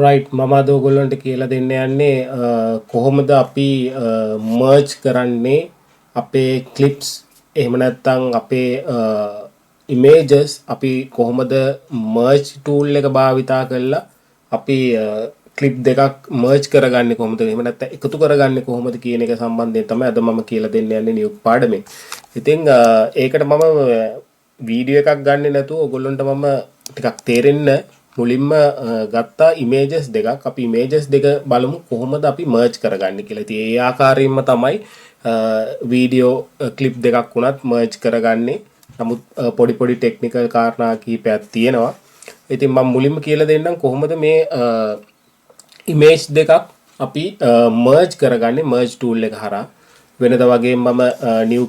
Right මම අද ඔයගොල්ලන්ට කියලා දෙන්න යන්නේ කොහොමද අපි මර්ජ් කරන්නේ අපේ ක්ලිප්ස් එහෙම නැත්නම් අපේ ඉමේජස් අපි කොහොමද මර්ජ් ටූල් එක භාවිතා කරලා අපි ක්ලිප් දෙකක් මර්ජ් කරගන්නේ කොහොමද එහෙම නැත්නම් එකතු කරගන්නේ කොහොමද කියන එක සම්බන්ධයෙන් තමයි අද මම කියලා දෙන්න යන්නේ නියුක් පාඩමෙන්. ඉතින් ඒකට මම වීඩියෝ එකක් ගන්නෙ නැතුව ඔයගොල්ලන්ට මම ටිකක් තේරෙන්න මුලින්ම ගත්තා ඉමේජස් දෙකක් අපි ඉමේජස් දෙක බලමු කොහොමද අපි මර්ජ් කරගන්නේ කියලා. ඉතින් ඒ ආකාරයෙන්ම තමයි වීඩියෝ ක්ලිප් දෙකක් උනත් මර්ජ් කරගන්නේ. නමුත් පොඩි පොඩි ටෙක්නිකල් කාරණා කිහිපයක් තියෙනවා. ඉතින් මම මුලින්ම කියලා දෙන්නම් කොහොමද මේ ඉමේජ් දෙකක් අපි මර්ජ් කරගන්නේ මර්ජ් ටූල් එක හරහා. වෙනද වගේ මම නිව්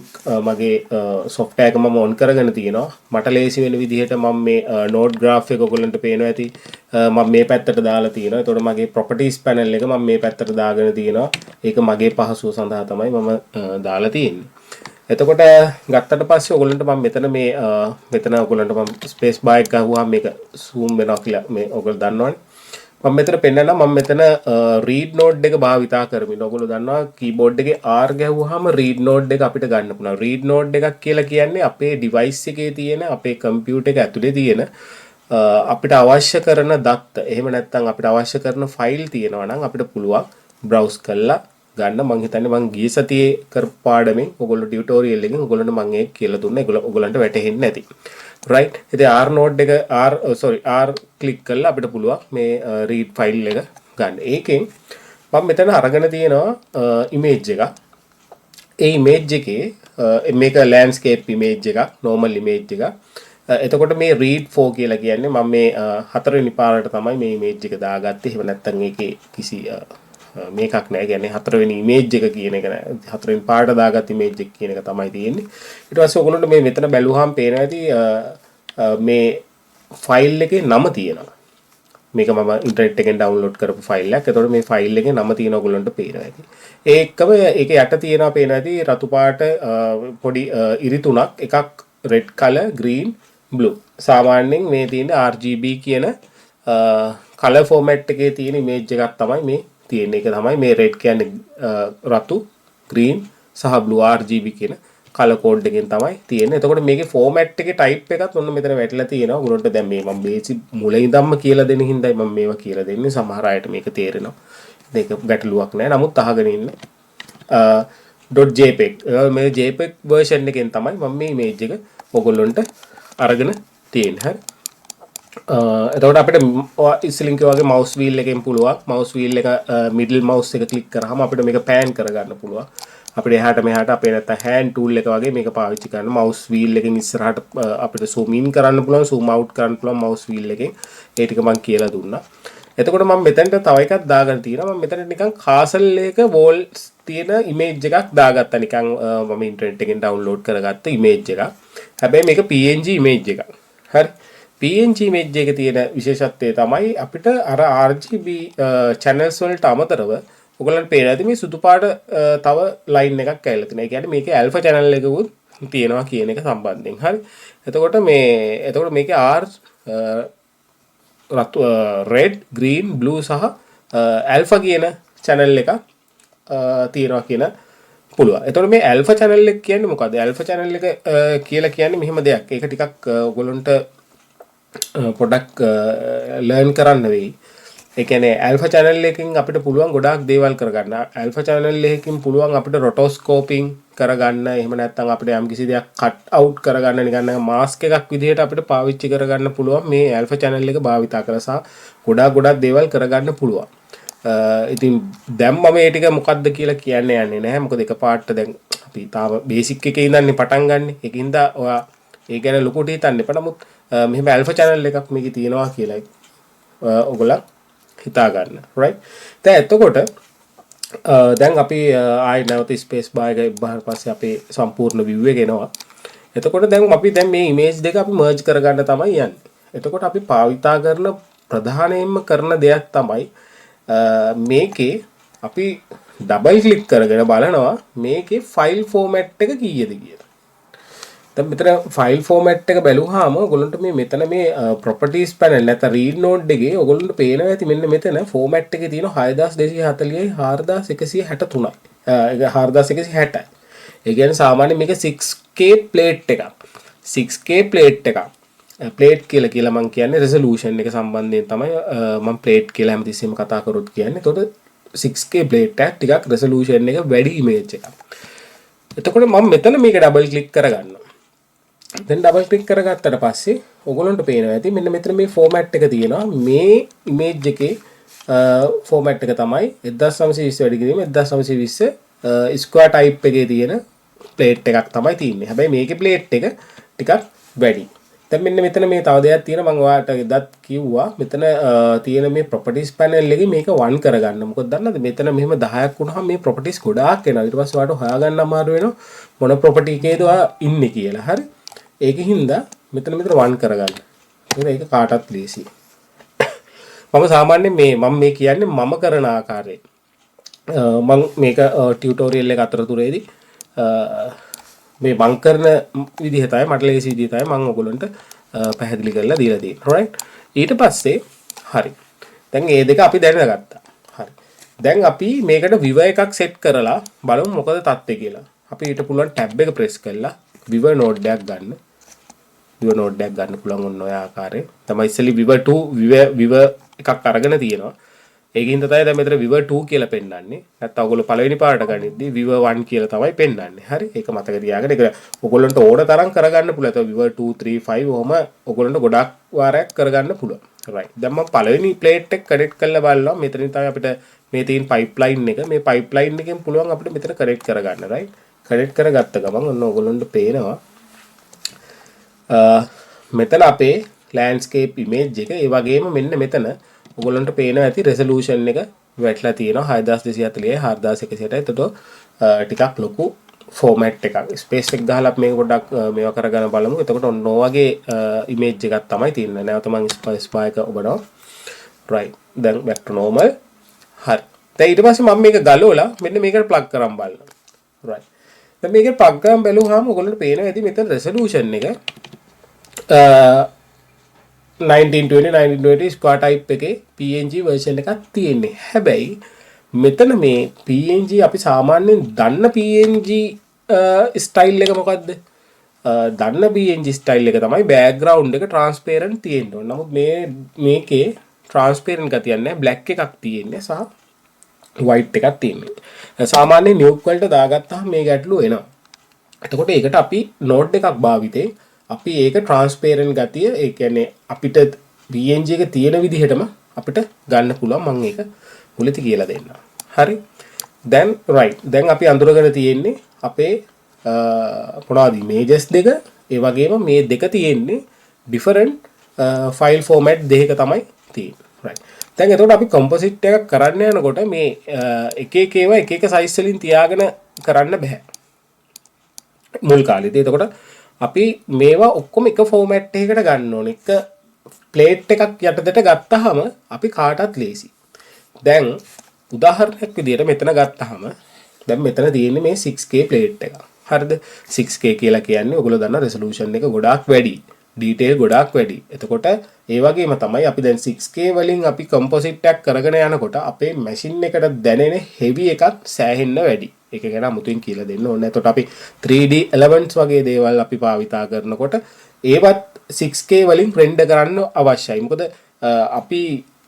මගේ software එක මම on කරගෙන තියෙනවා. මට ලේසි වෙන විදිහට මම මේ node graph එක ඔයගොල්ලන්ට පේනවා ඇති. මම මේ පැත්තට දාලා තියෙනවා. එතකොට මගේ properties panel එක මම මේ පැත්තට දාගෙන තියෙනවා. ඒක මගේ පහසුව සඳහා තමයි මම දාලා තියෙන්නේ. එතකොට ගත්තට පස්සේ ඔයගොල්ලන්ට මම මෙතන ඔයගොල්ලන්ට මම space bar එක ගහුවාම මේක zoom වෙනවා කියලා මේ ඔයගොල්ලෝ දන්නවනේ. මම මෙතන පෙන්නනවා මම මෙතන read node එක භාවිතා කරමින් ඔයගොල්ලෝ දන්නවා keyboard එකේ R ගැහුවාම read node එක අපිට ගන්න පුළුවන්. read node එකක් කියලා කියන්නේ අපේ device එකේ තියෙන අපේ computer එක ඇතුලේ තියෙන අපිට අවශ්‍ය කරන දත්ත එහෙම නැත්නම් අපිට අවශ්‍ය කරන ෆයිල් තියෙනවා නම් අපිට පුළුවන් browse කරලා ගන්න. මම හිතන්නේ මම ගිය සතියේ කරපු පාඩමෙන් ඔයගොල්ලෝ ටියුටෝරියල් එකෙන් ඔයගොල්ලන්ට මම ඒක කියලා දුන්නා. ඔයගොල්ලන්ට වැටහෙන්නේ නැති. right ඉතින් R node එක R ක්ලික් කරලා අපිට පුළුවන් මේ read file එක ගන්න. ඒකෙන් මම මෙතන අරගෙන තියෙනවා image එකක්. ඒ image එකේ මේක landscape image එකක්, normal image එකක්. එතකොට මේ read for කියලා කියන්නේ මම මේ හතරවෙනි පාරට තමයි මේ image එක දාගත්තේ. එහෙම නැත්නම් ඒකේ කිසි මේකක් නැහැ. කියන්නේ හතරවෙනි image එක කියන එක නෑ. හතරවෙනි පාරට දාගත්ත image එක කියන එක තමයි තියෙන්නේ. ඊට පස්සේ ඔයගොල්ලන්ට මේ මෙතන බැලුවාම පේනවා ඇති මේ ෆයිල් එකේ නම තියෙනවා. මේක මම ඉන්ටර්නෙට් එකෙන් ඩවුන්ලෝඩ් කරපු ෆයිල් එකක්. එතකොට මේ ෆයිල් එකේ නම තියෙන ඔයගොල්ලන්ට පේනවා ඇති. ඒකම ඒකේ යට තියෙනවා පේනවා ඇති රතු පාට පොඩි ඉරි තුනක්. එකක් red color, green, blue. සාමාන්‍යයෙන් මේ තියෙන RGB කියන color format එකේ තියෙන image එකක් තමයි මේ තියෙන එක තමයි මේ red කියන්නේ රතු, green සහ blue RGB කියන color code එකෙන් තමයි තියෙන්නේ. එතකොට මේකේ format එකේ type එකත් ඔන්න මෙතන වැටලා තියෙනවා. උගලන්ට දැන් මේ මම basic මුලින් ඉඳන්ම කියලා දෙන හින්දායි මම මේවා කියලා දෙන්නේ. සමහර අයට මේක තේරෙනවා. මේක ගැටලුවක් නෑ. නමුත් අහගෙන ඉන්න. .jpeg මේ jpeg version එකෙන් තමයි මම මේ image එක ඔයගොල්ලන්ට අරගෙන තියෙන්නේ. හරි. එතකොට අපිට ඉස්සෙල්ලින් කිව්වා වගේ mouse wheel එකෙන් පුළුවන් mouse wheel එක middle mouse එක click කරාම අපිට මේක pan කරගන්න පුළුවන්. අපිට එහාට මෙහාට අපේ නැත්නම් hand tool එක වගේ මේක පාවිච්චි කරන්න mouse wheel එකෙන් ඉස්සරහට අපිට zoom in කරන්න පුළුවන් zoom out කරන්න පුළුවන් mouse wheel එකෙන්. ඒ ටික මම කියලා දුන්නා. එතකොට මම මෙතනට තව එකක් දාගන්න තියෙනවා. මම මෙතන නිකන් castle එක walls තියෙන image එකක් දාගත්තා. නිකන් මම ඉන්ටර්නෙට් එකෙන් download කරගත්ත image එකක්. හැබැයි මේක PNG image එකක්. හරි. PNG image එකේ තියෙන විශේෂත්වය තමයි අපිට අර RGB channels වලට අමතරව ඔයගොල්ලන්ට පේනවා ඇති මේ සුදු පාට තව line එකක් ඇවිල්ලා තියෙනවා. ඒ කියන්නේ මේකේ alpha channel එකකුත් තියෙනවා කියන එක සම්බන්ධයෙන්. හරි. එතකොට මේකේ R red, green, blue සහ alpha කියන channel එකක් තියෙනවා කියන පුළුවන්. එතකොට මේ alpha channel එක කියන්නේ මොකද්ද? alpha channel එක කියලා කියන්නේ මෙහෙම දෙයක්. ඒක ටිකක් ඔයගොල්ලන්ට පොඩක් ලර්න් කරන්න වෙයි. ඒ කියන්නේ alpha channel එකකින් අපිට පුළුවන් ගොඩාක් දේවල් කරගන්න. alpha channel එකකින් පුළුවන් අපිට rotoscoping කරගන්න. එහෙම නැත්නම් අපිට යම් කිසි දෙයක් cut out කරගන්න නිකන් mask එකක් විදිහට අපිට පාවිච්චි කරගන්න පුළුවන් මේ alpha channel එක භාවිතා කරලා සහ ගොඩාක් දේවල් කරගන්න පුළුවන්. ඉතින් දැන් මම මේ ටික මොකද්ද කියලා කියන්න යන්නේ නැහැ. මොකද එකපාරට දැන් අපි තාම බේසික් එකේ ඉඳන්නේ පටන් ගන්න. ඒකින්ද ඔයා ඒ ගැන ලොකුට හිතන්න එපා. නමුත් මෙහෙම alpha channel එකක් මේකේ තියෙනවා කියලා ඔයගොල්ලෝ හිතා ගන්න. right. දැන් එතකොට දැන් අපි ආයි නැවත space bar එක ඉබ්බහන් පස්සේ අපේ සම්පූර්ණ view එක එනවා. එතකොට දැන් මේ image දෙක අපි merge කරගන්න තමයි යන්නේ. එතකොට අපි භාවිතා කරන ප්‍රධානයෙන්ම කරන දෙයක් තමයි මේකේ අපි double click කරගෙන බලනවා මේකේ file format එක කීයද කියලා. දැන් මෙතන ෆයිල් ෆෝමැට් එක බැලුවාම ඔයගොල්ලන්ට මේ මෙතන මේ ප්‍රොපර්ටිස් පැනල් නැත්නම් රීඩ් නෝඩ් එකේ ඔයගොල්ලන්ට පේනවා ඇති මෙන්න මෙතන ෆෝමැට් එකේ තියෙන 6240යි 4163යි. ඒක 4160යි. ඒ කියන්නේ සාමාන්‍යයෙන් මේක 6K ප්ලේට් එකක්. 6K ප්ලේට් එකක්. ප්ලේට් කියලා මම කියන්නේ රෙසලූෂන් එක සම්බන්ධයෙන් තමයි මම ප්ලේට් කියලා හැමතිස්සෙම කතා කරොත් කියන්නේ. එතකොට 6K ප්ලේට් එකක් ටිකක් රෙසලූෂන් එක වැඩි ඉමේජ් එකක්. එතකොට මම මෙතන මේක ඩබල් ක්ලික් කරගන්නවා. දැන් ඩබල් ක්ලික් කරගත්තට පස්සේ ඔයගොල්ලන්ට පේනවා ඇති මෙන්න මෙතන මේ ෆෝමැට් එක තියෙනවා. මේ ඉමේජ් එකේ ෆෝමැට් එක තමයි 1920 වැඩි කිරීම 1920 ස්ක්වයර් ටයිප් එකේ තියෙන ප්ලේට් එකක් තමයි තියෙන්නේ. හැබැයි මේකේ ප්ලේට් එක ටිකක් වැඩි. දැන් මෙන්න මෙතන මේ තව දෙයක් තියෙනවා මම ඔයාලට එදත් කිව්වා මෙතන තියෙන මේ ප්‍රොපර්ටිස් පැනල් එකේ මේක 1 කරගන්න. මොකද දන්නවද මෙතන මෙහෙම 10ක් වුණාම මේ ප්‍රොපර්ටිස් ගොඩාක් එනවා. ඊට පස්සේ ඔයාලට හොයාගන්න අමාරු වෙනවා මොන ප්‍රොපර්ටි එකේද ඔයා ඉන්නේ කියලා. හරි. ඒකෙන් හින්දා මෙතන 1 කරගන්න. ඒක කාටවත් ලේසි. මම සාමාන්‍යයෙන් මම මේ කියන්නේ මම කරන ආකාරය. මම මේක ටියුටෝරියල් එක අතරතුරේදී මේ මං කරන විදිහ තමයි මට ලේසි විදිහ තමයි මම ඔයගොල්ලන්ට පැහැදිලි කරලා දීලා තියෙන්නේ. right? ඊට පස්සේ හරි. දැන් මේ දෙක අපි දැනගත්තා. හරි. දැන් අපි මේකට viewer එකක් set කරලා බලමු මොකද තත්ත්වය කියලා. අපි ඊට පුළුවන් tab එක press කරලා viewer node එකක් ගන්න. viewer node එකක් ගන්න පුළුවන් ඔන්න ඔය ආකාරයෙන්. තමයි ඉස්සෙල්ලි viewer 2 viewer එකක් අරගෙන තියෙනවා. ඒකින් තමයි දැන් මෙතන viewer 2 කියලා පෙන්නන්නේ. නැත්නම් ඔයගොල්ලෝ පළවෙනි පාඩට ගනිද්දී viewer 1 කියලා තමයි පෙන්නන්නේ. හරි. ඒක මතක තියාගන්න. ඒක ඔයගොල්ලන්ට ඕන තරම් කරගන්න පුළුවන්. ඒක viewer 2 3 5 ඔහම ඔයගොල්ලන්ට ගොඩක් වාරයක් කරගන්න පුළුවන්. right. දැන් මම පළවෙනි plate එක connect කරලා බලනවා. මෙතනින් තමයි අපිට මේ තියෙන pipeline එක. මේ pipeline එකෙන් පුළුවන් අපිට මෙතන connect කරගන්න. right. connect කරගත්ත ගමන් ඔන්න ඔයගොල්ලන්ට පේනවා මෙතන අපේ landscape image එක. ඒ වගේම මෙන්න මෙතන ඔයගොල්ලන්ට පේනවා ඇති resolution එක වැටලා තියෙනවා 6240යි 4160යි. එතකොට ටිකක් ලොකු format එකක්. space එක ගහලා අපි මේක පොඩ්ඩක් මේවා කරගෙන බලමු. එතකොට ඔන්න ඔය වගේ image එකක් තමයි තියෙන්නේ. නැවත මම spy එක ඔබනවා. right. දැන් back to normal. හරි. දැන් ඊට පස්සේ මම මේක ගලවලා මෙන්න මේකට plug කරන් බලනවා. right. දැන් මේකට plug කරන් බැලුවාම ඔයගොල්ලන්ට පේනවා ඇති මෙතන resolution එක 1920 ස්ක්වයර් ටයිප් එකේ PNG version එකක් තියෙන්නේ. හැබැයි මෙතන මේ PNG අපි සාමාන්‍යයෙන් දන්න PNG ස්ටයිල් එක මොකද්ද? දන්න PNG ස්ටයිල් එක තමයි background එක transparent තියෙන්න ඕන. නමුත් මේකේ transparent ගතියක් නැහැ. black එකක් තියෙන්නේ සහ white එකක් තියෙන්නේ. සාමාන්‍යයෙන් nuke වලට දාගත්තාම මේ ගැටලුව එනවා. එතකොට ඒකට අපි node එකක් භාවිතේ අපි ඒක transparent ගතිය ඒ කියන්නේ අපිට PNG එක තියෙන විදිහටම අපිට ගන්න පුළුවන්. මම ඒක මුලදී කියලා දෙන්නම්. හරි. දැන් right. දැන් අපි අඳුරගෙන තියෙන්නේ අපේ මොනවද images දෙක. ඒ වගේම මේ දෙක තියෙන්නේ different file format දෙකක තමයි තියෙන්නේ. right. දැන් එතකොට අපි composite එකක් කරන්න යනකොට මේ එක එක ඒවා එක එක size වලින් තියාගෙන කරන්න බෑ. මුල් කාලේදී. එතකොට අපි මේවා ඔක්කොම එක ෆෝමැට් එකකට ගන්න ඕනේ. එක ප්ලේට් එකක් යටතට ගත්තාම අපි කාටත් ලේසි. දැන් උදාහරණයක් විදිහට මෙතන ගත්තාම දැන් මෙතන තියෙන්නේ මේ 6K ප්ලේට් එක. හරිද? 6K කියලා කියන්නේ ඔයගොල්ලෝ දන්න රෙසලූෂන් එක ගොඩාක් වැඩි. ඩීටේල් ගොඩාක් වැඩි. එතකොට ඒ වගේම තමයි අපි දැන් 6K වලින් අපි කම්පොසිට් එකක් කරගෙන යනකොට අපේ මැෂින් එකට දැනෙන හෙවි එකක් සෑහෙන්න වැඩි. ඒක ගැන අමුතුවෙන් කියලා දෙන්න ඕනේ. එතකොට අපි 3D elements වගේ දේවල් අපි භාවිතා කරනකොට ඒවත් 6K වලින් රෙන්ඩර් කරන්න අවශ්‍යයි. මොකද අපි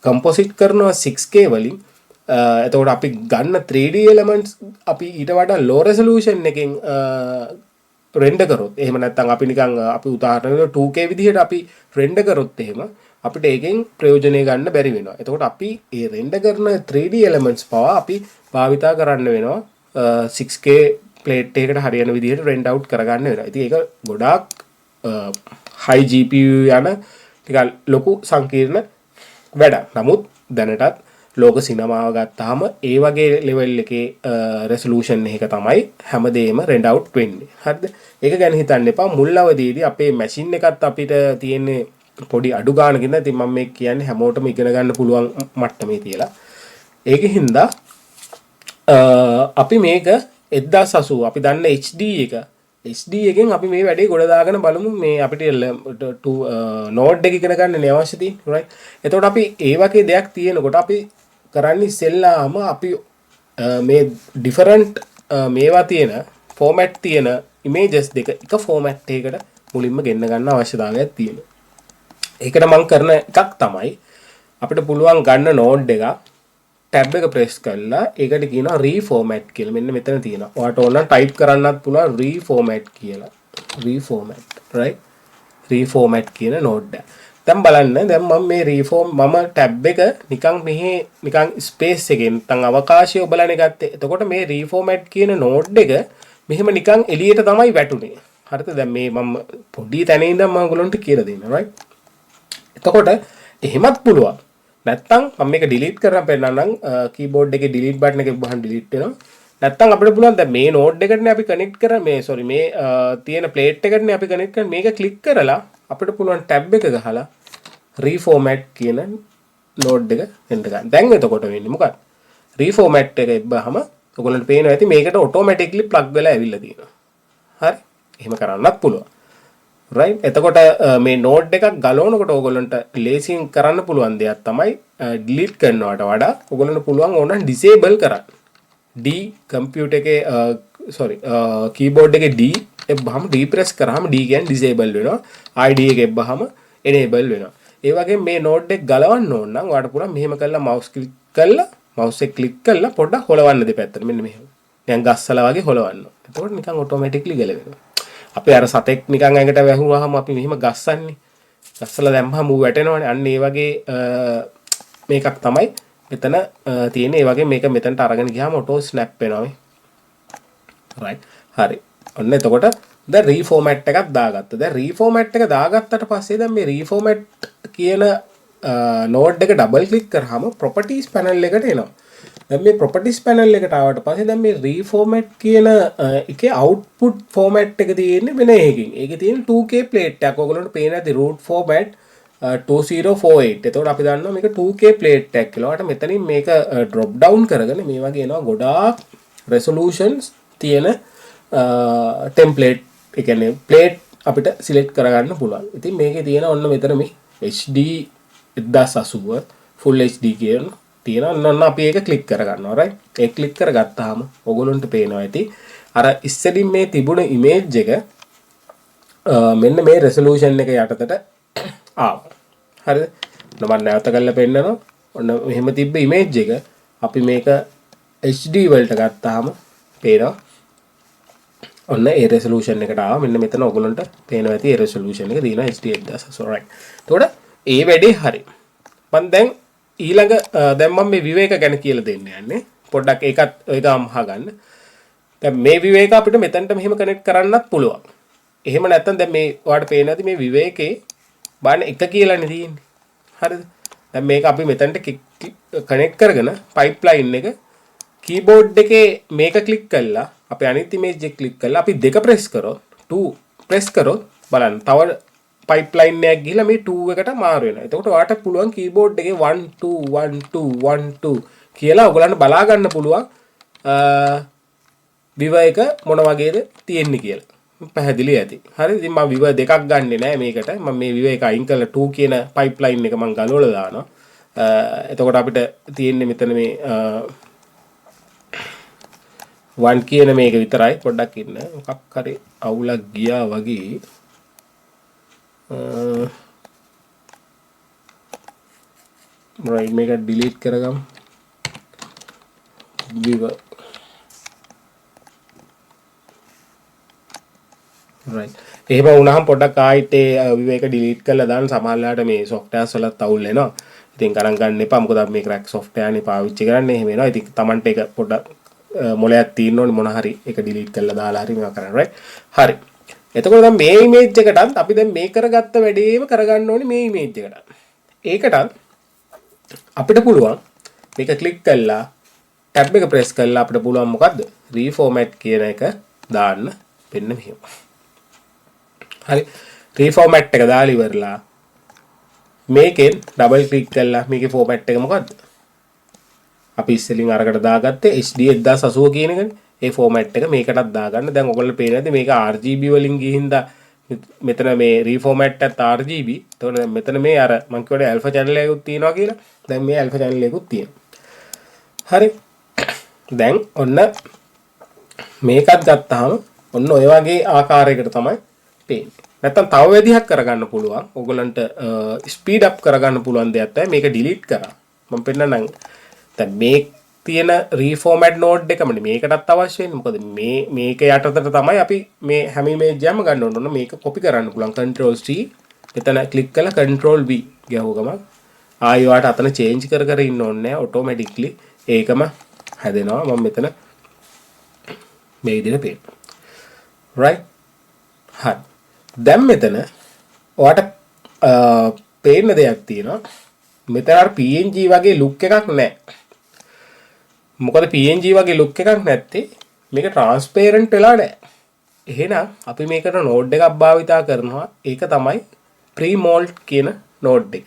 කම්පොසිට් කරනවා 6K වලින් එතකොට අපි ගන්න 3D elements අපි ඊට වඩා low resolution එකෙන් රෙන්ඩර් කරොත් එහෙම නැත්නම් අපි නිකන් අපි උදාහරණයක් 2K විදිහට අපි රෙන්ඩර් කරොත් එහෙම අපිට ඒකෙන් ප්‍රයෝජනය ගන්න බැරි වෙනවා. එතකොට අපි මේ රෙන්ඩර් කරන 3D elements පවා අපි භාවිතා කරන්න වෙනවා 6K ප්ලේට් එකකට හරියන විදිහට රෙන්ඩර් අවුට් කරගන්න වෙනවා. ඉතින් ඒක ගොඩාක් high GPU යන ටිකක් ලොකු සංකීර්ණ වැඩක්. නමුත් දැනටත් ලෝක සිනමාව ගත්තාම ඒ වගේ ලෙවල් එකේ රෙසලූෂන් එක තමයි හැමදේම රෙන්ඩර් අවුට් වෙන්නේ. හරිද? ඒක ගැන හිතන්න එපා. මුල් අවදීදී අපේ මැෂින් එකත් අපිට තියෙන්නේ පොඩි අඩු ගානකින්. ඉතින් මම මේ කියන්නේ හැමෝටම ඉගෙන ගන්න පුළුවන් මට්ටමේ තියලා. ඒකින්ද අපි මේක 1080 අපි දන්න HD එක HD එකෙන් අපි මේ වැඩේ ගොඩ දාගෙන බලමු මේ අපිට නෝඩ් එක ඉගෙන ගන්න අවශ්‍ය තියෙන්නේ right. එතකොට අපි ඒ වගේ දෙයක් තියෙනකොට අපි කරන්නේ ඉස්සෙල්ලාම අපි මේ ඩිෆරන්ට් මේවා තියෙන ෆෝමැට් තියෙන ඉමේජස් දෙක එක ෆෝමැට් එකකට මුලින්ම ගෙන්න ගන්න අවශ්‍යතාවයක් තියෙනවා. ඒකට මම කරන එකක් තමයි අපිට පුළුවන් ගන්න නෝඩ් එක ටැබ් එක ප්‍රෙස් කරලා ඒකට කියනවා රීෆෝමැට් කියලා. මෙන්න මෙතන තියෙනවා. ඔයාට ඕන නම් ටයිප් කරන්නත් පුළුවන් රීෆෝමැට් කියලා. රීෆෝමැට් right. රීෆෝමැට් කියන නෝඩ් එක. දැන් බලන්න දැන් මම මේ මම ටැබ් එක නිකන් මෙහි නිකන් ස්පේස් එකෙන් නැත්නම් අවකාශය ඔබලානේ ගත්තේ. එතකොට මේ රීෆෝමැට් කියන නෝඩ් එක මෙහෙම නිකන් එළියට තමයි වැටුනේ. හරිද? දැන් මේ මම පොඩි තැනේ ඉඳන් මම ඔයගොල්ලන්ට කියලා දෙන්න right. එතකොට එහෙමත් පුළුවන්. නැත්තම් මම මේක ඩිලීට් කරලා පෙන්නන්නම් කීබෝඩ් එකේ ඩිලීට් බටන් එක වහන් ඩිලීට් වෙනවා. නැත්තම් අපිට පුළුවන් දැන් මේ නෝඩ් එකටනේ අපි කනෙක්ට් කරා මේ තියෙන ප්ලේට් එකටනේ අපි කනෙක්ට් කරන්නේ. මේක ක්ලික් කරලා අපිට පුළුවන් ටැබ් එක ගහලා රීෆෝමැට් කියන නෝඩ් එක එන්න ගන්න. දැන් එතකොට වෙන්නේ මොකක්ද? රීෆෝමැට් එක එබ්බහම ඔයගොල්ලන්ට පේනවා ඇති මේකට ඔටෝමැටිකලි ප්ලග් වෙලා ඇවිල්ලා තියෙනවා. හරි? එහෙම කරන්නත් පුළුවන්. right. එතකොට මේ නෝඩ් එකක් ගලවනකොට ඕගොල්ලන්ට ලේසියෙන් කරන්න පුළුවන් දෙයක් තමයි delete කරනවට වඩා ඕගොල්ලන්ට පුළුවන් ඕනනම් disable කරන්න. D computer එකේ keyboard එකේ D එබ්බහම depress කරාම D කියන්නේ disable වෙනවා. ID එක එබ්බහම enable වෙනවා. ඒ වගේ මේ නෝඩ් එක ගලවන්න ඕන නම් ඔයාලට පුළුවන් මෙහෙම කරලා mouse එක click කරලා පොඩ්ඩක් හොලවන්න දෙපැත්තට මෙන්න මෙහෙම. දැන් ගස්සලා වගේ හොලවන්න. එතකොට නිකන් automatically ගලවෙනවා. අපි අර සතෙක් නිකන් ඇඟට වැහුවාම අපි මෙහිම ගස්සන්නේ. ගස්සලා දැම්මම ඌ වැටෙනවනේ. අන්න ඒ වගේ මේකක් තමයි මෙතන තියෙන්නේ. ඒ වගේ මේක මෙතනට අරගෙන ගියාම ඔටෝ ස්නැප් වෙනවා මේ. right. හරි. ඔන්න එතකොට දැන් රීෆෝමැට් එකක් දාගත්තා. දැන් රීෆෝමැට් එක දාගත්තට පස්සේ දැන් මේ රීෆෝමැට් කියන නෝඩ් එක ඩබල් ක්ලික් කරාම ප්‍රොපර්ටිස් පැනල් එකට එනවා. දැන් මේ ප්‍රොපර්ටිස් පැනල් එකට ආවට පස්සේ දැන් මේ රීෆෝමැට් කියන එකේ අවුට්පුට් ෆෝමැට් එක තියෙන්නේ වෙන එකකින්. ඒකේ තියෙන 2K ප්ලේට් එකක්. ඔයගොල්ලන්ට පේන ඇති root format 2048. එතකොට අපි දන්නවා මේක 2K ප්ලේට් එකක් කියලා. ඔයාලට මෙතනින් මේක drop down කරගෙන මේ වගේ එනවා ගොඩාක් resolutions තියෙන template ඒ කියන්නේ plate අපිට select කරගන්න පුළුවන්. ඉතින් මේකේ තියෙන ඔන්න මෙතන මේ HD 1080 full HD කියන තියෙනවා. ඔන්න අපි ඒක ක්ලික් කරගන්නවා right. ඒක ක්ලික් කරගත්තාම ඔයගොල්ලන්ට පේනවා ඇති අර ඉස්සෙලින් මේ තිබුණ ඉමේජ් එක මෙන්න මේ resolution එක යටතට ආවා. හරිද? මම නැවත කරලා පෙන්නනවා. ඔන්න මෙහෙම තිබ්බ ඉමේජ් එක අපි මේක HD වලට ගත්තාම පේනවා. ඔන්න ඒ resolution එකට ආවා. මෙන්න මෙතන ඔයගොල්ලන්ට පේනවා ඇති ඒ resolution එක තියෙනවා HD 1080 right. එතකොට ඒ වැඩේ හරි. මම දැන් ඊළඟ දැන් මම මේ විවේක ගැන කියලා දෙන්න යන්නේ. පොඩ්ඩක් ඒකත් ඔයගම අහගන්න. දැන් මේ විවේක අපිට මෙතනට මෙහෙම කනෙක්ට් කරන්නත් පුළුවන්. එහෙම නැත්නම් දැන් මේ ඔයාලට පේන ඇති මේ විවේකේ බාන එක කියලානේ තියෙන්නේ. හරිද? දැන් මේක අපි මෙතනට කනෙක්ට් කරගෙන pipeline එක keyboard එකේ මේක ක්ලික් කළා අපි අනිත් image එක ක්ලික් කළා අපි දෙක press කරොත් 2 press කරොත් බලන්න තව pipeline එකක් ගිහලා මේ 2 එකට මාරු වෙනවා. එතකොට ඔයාලට පුළුවන් keyboard එකේ 1 2 1 2 1 2 කියලා ඔයගලන්ට බලා ගන්න පුළුවන් විවේක මොන වගේද තියෙන්නේ කියලා. පැහැදිලි ඇති. හරි. ඉතින් මම විව දෙකක් ගන්නෙ නෑ මේකට. මම මේ විවේක අයින් කරලා 2 කියන pipeline එක මම ගලවලා දානවා. එතකොට අපිට තියෙන්නේ මෙතන මේ 1 කියන මේක විතරයි. පොඩ්ඩක් ඉන්න. මොකක් හරි අවුලක් ගියා වගේ. right මේක delete කරගමු. විව right. එහෙම වුණාම පොඩ්ඩක් ආයෙත් ඒ විවේක delete කරලා දාන්න සමහරවිට මේ softwares වලත් අවුල් වෙනවා. ඉතින් ගණන් ගන්න එපා. මොකද අපි මේ crack software නේ පාවිච්චි කරන්නේ. එහෙම වෙනවා. ඉතින් Tamanට ඒක පොඩ්ඩක් මොලයක් තියෙන්න ඕනේ මොන හරි ඒක delete කරලා දාලා හරි මේවා කරන්න right. හරි. එතකොට දැන් මේ image එකටත් අපි දැන් මේ කරගත්ත වැඩේම කරගන්න ඕනේ මේ image එකට. ඒකටත් අපිට පුළුවන් මේක click කරලා tab එක press කරලා අපිට පුළුවන් මොකද්ද? reformat කියන එක දාන්න මෙන්න මෙහෙම. හරි. reformat එක දාලා ඉවරලා මේකෙන් double click කරලා මේකේ format එක මොකද්ද? අපි ඉස්සෙල්ලින් අරකට දාගත්තේ HD 1080 කියන එකනේ. ඒ ෆෝමැට් එක මේකටත් දාගන්න. දැන් ඔයගොල්ලෝ පේන්නේ නැද්ද මේක RGB වලින් ගිහින්දා මෙතන මේ රීෆෝමැට් එකත් RGB. එතකොට දැන් මෙතන මේ අර මං කියවනේ ඇල්ෆා channel එකකුත් තියෙනවා කියලා. දැන් මේ ඇල්ෆා channel එකකුත් තියෙනවා. හරි. දැන් ඔන්න මේකත් ගත්තාම ඔන්න ඔය වගේ ආකාරයකට තමයි පේන්නේ. නැත්තම් තව විදිහක් කරගන්න පුළුවන්. ඔයගලන්ට ස්පීඩ් අප් කරගන්න පුළුවන් දෙයක් තමයි මේක ඩිලීට් කරා. මම පෙන්නන්නම්. දැන් මේ තියෙන රීෆෝමැට් නෝඩ් එකමනේ මේකටත් අවශ්‍ය වෙන්නේ. මොකද මේක යටතට තමයි අපි මේ හැම ඉමේජ් එකම ගන්න ඕන. මේක කොපි කරන්න පුළුවන්. Control C එතන ක්ලික් කරලා Control V ගහුව ගමන් ආයෙ වාට අතන චේන්ජ් කර කර ඉන්න ඕනේ නැහැ. ඔටෝමැටික්ලි ඒකම හැදෙනවා. මම මෙතන මේ විදිහට පේනවා. right හරි. දැන් මෙතන ඔයාට පේන දෙයක් තියෙනවා. මෙතන අර PNG වගේ ලුක් එකක් නැහැ. මොකද PNG වගේ ලුක් එකක් නැත්තේ මේක ට්‍රාන්ස්පේරන්ට් වෙලා නැහැ. එහෙනම් අපි මේකට නෝඩ් එකක් භාවිතා කරනවා. ඒක තමයි ප්‍රීමෝල්ඩ් කියන නෝඩ් එක.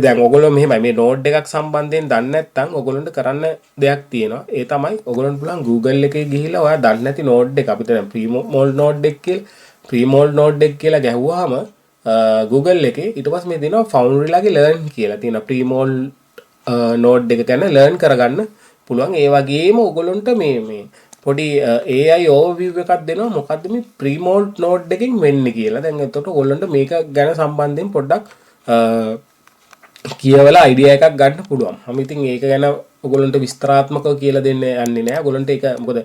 දැන් ඔයගොල්ලෝ මෙහෙමයි මේ නෝඩ් එකක් සම්බන්ධයෙන් දන්නේ නැත්නම් ඔයගොල්ලන්ට කරන්න දෙයක් තියෙනවා. ඒ තමයි ඔයගොල්ලන්ට පුළුවන් Google එකේ ගිහිල්ලා ඔයා දන්නේ නැති නෝඩ් එක අපිට දැන් ප්‍රීමෝල්ඩ් නෝඩ් එක කියලා ප්‍රීමෝල්ඩ් නෝඩ් එක කියලා ගැහුවාම Google එකේ ඊට පස්සේ මේ දෙනවා Foundry ලාගේ learn කියලා තියෙනවා. ප්‍රීමෝල්ඩ් නෝඩ් එක ගැන learn කරගන්න පුළුවන්. ඒ වගේම ඔයගොල්ලන්ට මේ පොඩි AI overview එකක් දෙනවා. මොකද්ද මේ ප්‍රීමෝල්ඩ් නෝඩ් එකෙන් වෙන්නේ කියලා. දැන් එතකොට ඔයගොල්ලන්ට මේක ගැන සම්බන්ධයෙන් පොඩ්ඩක් කියවලා අයිඩියා එකක් ගන්න පුළුවන්. මම ඉතින් ඒක ගැන ඔයගොල්ලන්ට විස්තරාත්මකව කියලා දෙන්න යන්නේ නැහැ. ඔයගොල්ලන්ට ඒක මොකද